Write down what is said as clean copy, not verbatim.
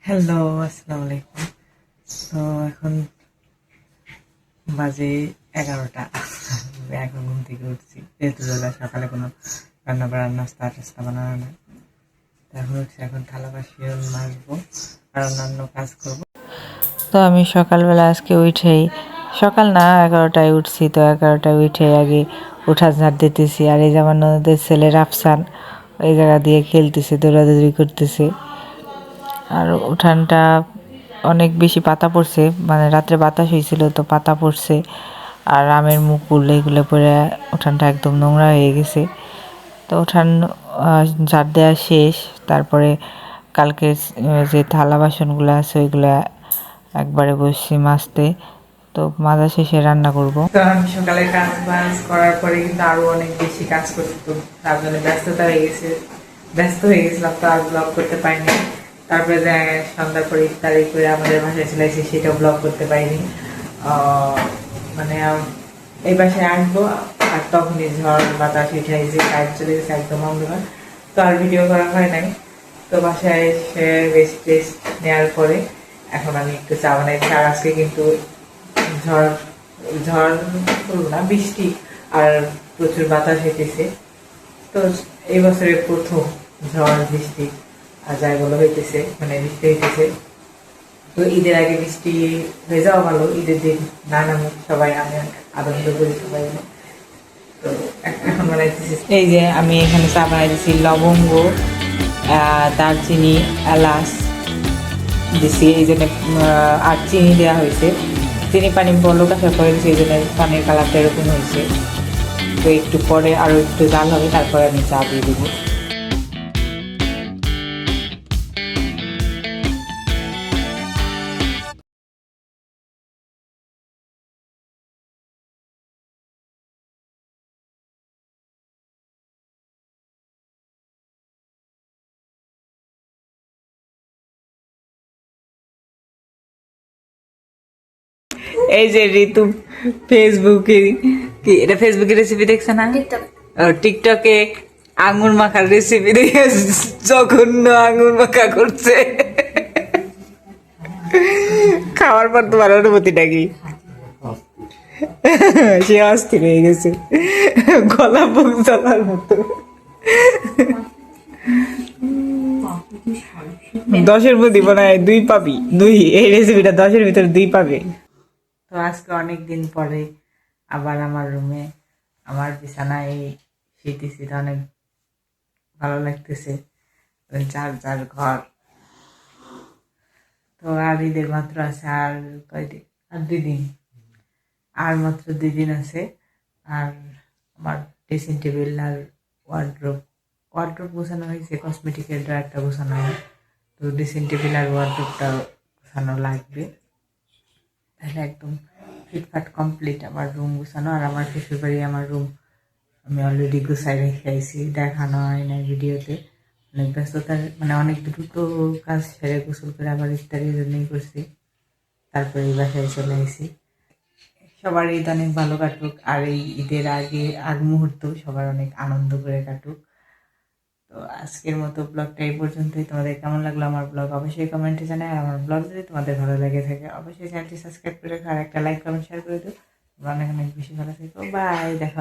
Hello, আসসালামু আলাইকুম। তো এখন বাজে 11টা। এখন ঘুম থেকে উঠছি, যেহেতু সকালে কোনো রান্না বান্না নাস্তা টাস্তা বানানো না। এখন উঠছি, এখন থালা বাসন মাজবো আর অন্যান্য কাজ করবো। তো আমি সকালবেলা আজকে উঠেই সকাল না 11টায় উঠছি। তো 11টায় উঠে আগে উঠা ঝাড় দিতেছি। আর এই যে আমার ননদের ছেলে রাফসান ওই জায়গা দিয়ে খেলতেছে, দৌড়াদৌড়ি করতেছে। আর উঠানটা অনেক বেশি পাতা পড়ছে, মানে রাত্রে বাতাস হয়েছিল তো পাতা পড়ছে। আর আমের মুকুল এগুলো পরে উঠানটা একদম নোংরা হয়ে গেছে। তো উঠান ঝাড় দেওয়া শেষ। তারপরে কালকে যে থালা বাসনগুলো আছে ওইগুলা একবারে বসছি মাজতে। তো মাজা শেষে রান্না করব। তো আমি সকালে কাজ বাজ করার পরে কিন্তু আরো অনেক বেশি কাজ করতে, তার জন্য ব্যস্ত হয়ে গেছিলাম, তো আর ব্লগ করতে পারিনি। তারপরে সন্ধ্যার পরে ইফতারি করে আমাদের বাসায় চলে এসেছি, সেটাও ব্লগ করতে পারিনি। মানে এই বাসায় আসবো আর তখনই ঝড় বাতাস উঠাইছে, কাজ চলে গেছে একদম অন্ধকার, তো আর ভিডিও করা হয় নাই। তো বাসায় এসে রেস্ট নেওয়ার পরে এখন আমি একটু চা বানাইছি। আর আজকে কিন্তু ঝড় ঝড় বলবো না, বৃষ্টি আর প্রচুর বাতাস হইতেছে। তো এই বছরের প্রথম ঝড় বৃষ্টি আর যাই বলো হইতেছে, মানে বৃষ্টি হইতেছে। তো ঈদের আগে বৃষ্টি হয়ে যাওয়া ভালো, ঈদের দিন না নামুক, সবাই আমি আনন্দ করি সবাই মিলে। তো এখন বানাইতেছি, এই যে আমি এখানে চা বানাইতেছি, লবঙ্গ দারচিনি এলাচ দিছি, এই জন্য আর চিনি দেওয়া হয়েছে। চিনি পানি বলক আসার পরে সেই জন্য পানির কালারটা এরকম হয়েছে। তো একটু পরে আরও একটু জাল হবে, তারপরে আমি চা দিয়ে দেবো। এই যে ঋতু ফেসবুকে, কি এটা ফেসবুকে রেসিপি দেখছে না, টিকটকে আঙুর মাখার রেসিপি দেখে জঘন্য আঙুর মাখা করছে। খাওয়ার পর তোমার অনুভূতিটা কি? সে অস্থির হয়ে গেছে, গলা বুক জ্বলার মতো। 10-এর মধ্যে মনে হয় 2 পাবি, 2, এই রেসিপিটা 10-এর ভিতরে 2 পাবে। তো আজকে অনেক দিন পরে আবার আমার রুমে আমার বিছানায় শুইতেছি, অনেক ভালো লাগতেছে। যার যার ঘর। তো আর ঈদের মাত্র আছে আর কয়দিন, আর 2 দিন, আর মাত্র 2 দিন আছে। আর আমার ড্রেসিং টেবিল আর ওয়ার্ড্রোব গোছানো হয়েছে, কসমেটিকের ড্রয়ারটা গোছানো হয়। তো ড্রেসিং টেবিল আর ওয়ার্ড্রোবটা গোছানো লাগবে, তাহলে একদম ফিটফাট কমপ্লিট আমার রুম গোছানো। আর আমার শ্বশুর বাড়ি আমার রুম আমি অলরেডি গুছাই রেখে আইছি, দেখানো হয় না ভিডিওতে। অনেক ব্যস্ততার, মানে অনেক দ্রুত কাজ সেরে গোসল করে আবার ইফতারির জন্যই করছি, তারপরে এই বাসায় চলে আসি। সবার ঈদ অনেক ভালো কাটুক, আর এই ঈদের আগ মুহূর্ত সবার অনেক আনন্দ করে কাটুক। তো আজকের মতো ব্লগটা এই পর্যন্তই। তোমাদের কেমন লাগলো আমার ব্লগ অবশ্যই কমেন্টে জানাই। আর আমার ব্লগ যদি তোমাদের ভালো লেগে থাকে অবশ্যই চ্যানেলটি সাবস্ক্রাইব করে রেখো, আর একটা লাইক কমেন্ট শেয়ার করে দিও। তোমরা অনেক অনেক বেশি ভালো থেকো, বাই, দেখা